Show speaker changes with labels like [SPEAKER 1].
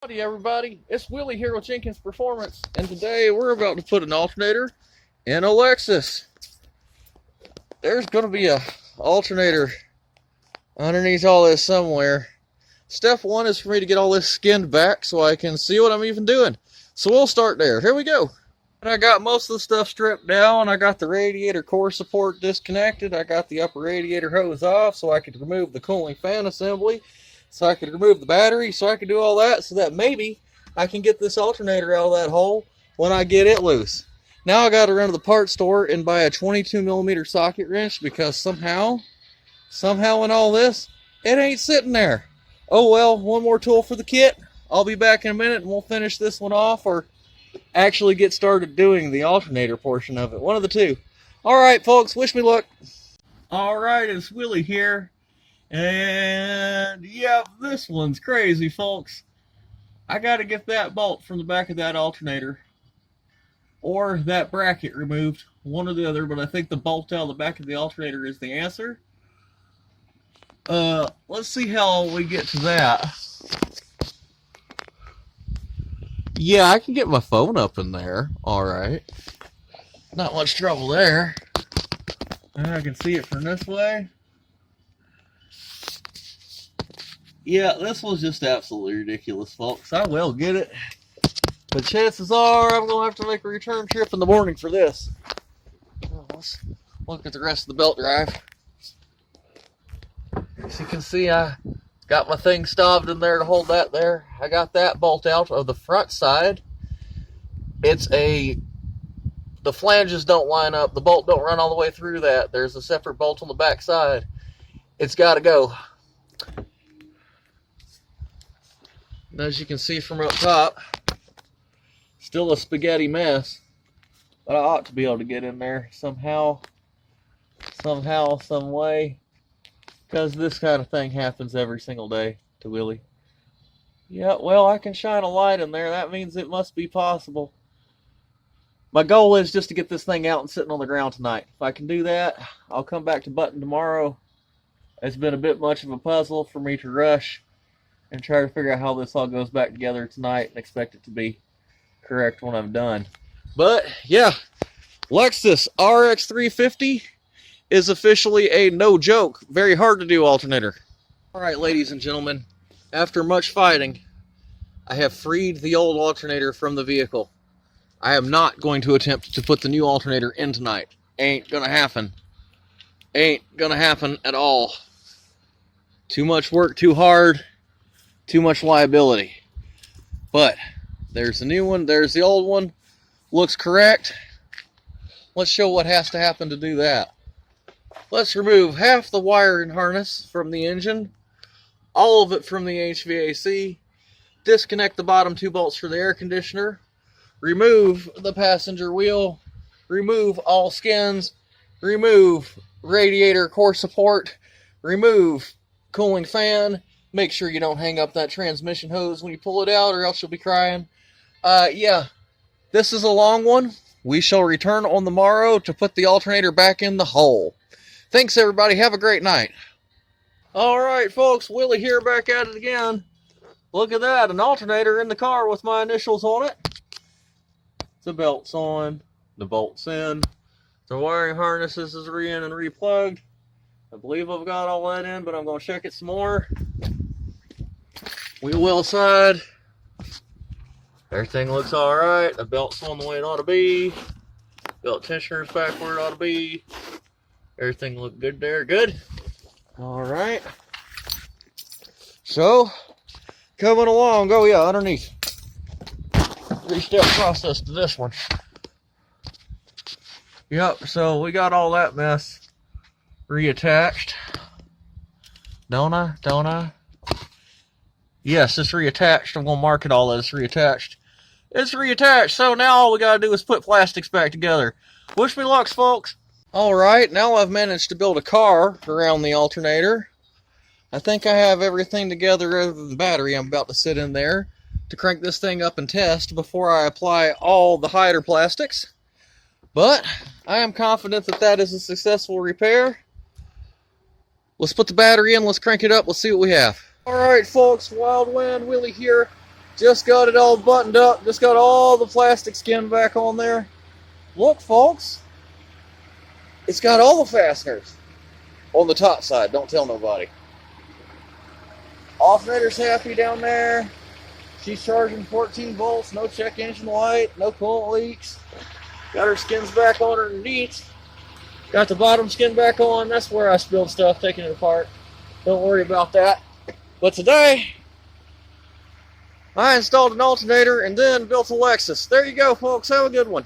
[SPEAKER 1] Howdy everybody, it's Willie here with Jenkins Performance, and today we're about to put an alternator in a Lexus. There's going to be a alternator underneath all this somewhere. Step one is for me to get all this skinned back so I can see what I'm even doing. So we'll start there. Here we go. And I got most of the stuff stripped down. I got the radiator core support disconnected. I got the upper radiator hose off so I could remove the cooling fan assembly. So I could remove the battery, so I could do all that, so that maybe I can get this alternator out of that hole when I get it loose. Now I got to run to the parts store and buy a 22mm socket wrench, because somehow in all this, it ain't sitting there. Oh well, one more tool for the kit. I'll be back in a minute and we'll finish this one off, or actually get started doing the alternator portion of it. One of the two. Alright folks, wish me luck. Alright, it's Willie here. And yeah, this one's crazy, folks. I gotta get that bolt from the back of that alternator, or that bracket removed, one or the other, but I think the bolt out of the back of the alternator is the answer. Let's see how we get to that. Yeah, I can get my phone up in there, alright. Not much trouble there. And I can see it from this way. Yeah, this was just absolutely ridiculous, folks. I will get it, but chances are I'm going to have to make a return trip in the morning for this. Let's look at the rest of the belt drive. As you can see, I got my thing staved in there to hold that there. I got that bolt out of the front side. The flanges don't line up. The bolt don't run all the way through that. There's a separate bolt on the back side. It's got to go. And as you can see from up top, still a spaghetti mess, but I ought to be able to get in there somehow, some way, because this kind of thing happens every single day to Willie. Yeah, well, I can shine a light in there. That means it must be possible. My goal is just to get this thing out and sitting on the ground tonight. If I can do that, I'll come back to button tomorrow. It's been a bit much of a puzzle for me to rush and try to figure out how this all goes back together tonight and expect it to be correct when I'm done. But yeah, Lexus RX350 is officially a no joke, very hard to do alternator. Alright, ladies and gentlemen, after much fighting, I have freed the old alternator from the vehicle. I am not going to attempt to put the new alternator in tonight. Ain't gonna happen. Ain't gonna happen at all. Too much work, too hard. Too much liability. But there's the new one, there's the old one. Looks correct. Let's show what has to happen to do that. Let's remove half the wire and harness from the engine, all of it from the HVAC, disconnect the bottom two bolts for the air conditioner, remove the passenger wheel, remove all skins, remove radiator core support, remove cooling fan. Make sure you don't hang up that transmission hose when you pull it out, or else you'll be crying. Yeah, this is a long one. We shall return on the morrow to put the alternator back in the hole. Thanks, everybody. Have a great night. Alright, folks. Willie here, back at it again. Look at that. An alternator in the car with my initials on it. The belt's on. The bolt's in. The wiring harnesses is re-in and re-plugged. I believe I've got all that in, but I'm going to check it some more. Wheel well side. Everything looks alright. The belt's on the way it ought to be. Belt tensioner's back where it ought to be. Everything looked good there. Good. Alright. So, coming along. Oh yeah, underneath. 3-step process to this one. Yep, so we got all that mess reattached. Don't I? Yes, it's reattached. I'm going to mark it all that it's reattached. It's reattached, so now all we got to do is put plastics back together. Wish me luck, folks. Alright, now I've managed to build a car around the alternator. I think I have everything together other than the battery I'm about to sit in there to crank this thing up and test before I apply all the hider plastics. But I am confident that that is a successful repair. Let's put the battery in, let's crank it up, let's see what we have. Alright folks, Wild Wind Willie here. Just got it all buttoned up. Just got all the plastic skin back on there. Look, folks. It's got all the fasteners on the top side. Don't tell nobody. Alternator's happy down there. She's charging 14 volts. No check engine light. No coolant leaks. Got her skins back on underneath. Got the bottom skin back on. That's where I spilled stuff taking it apart. Don't worry about that. But today, I installed an alternator and then built a Lexus. There you go, folks. Have a good one.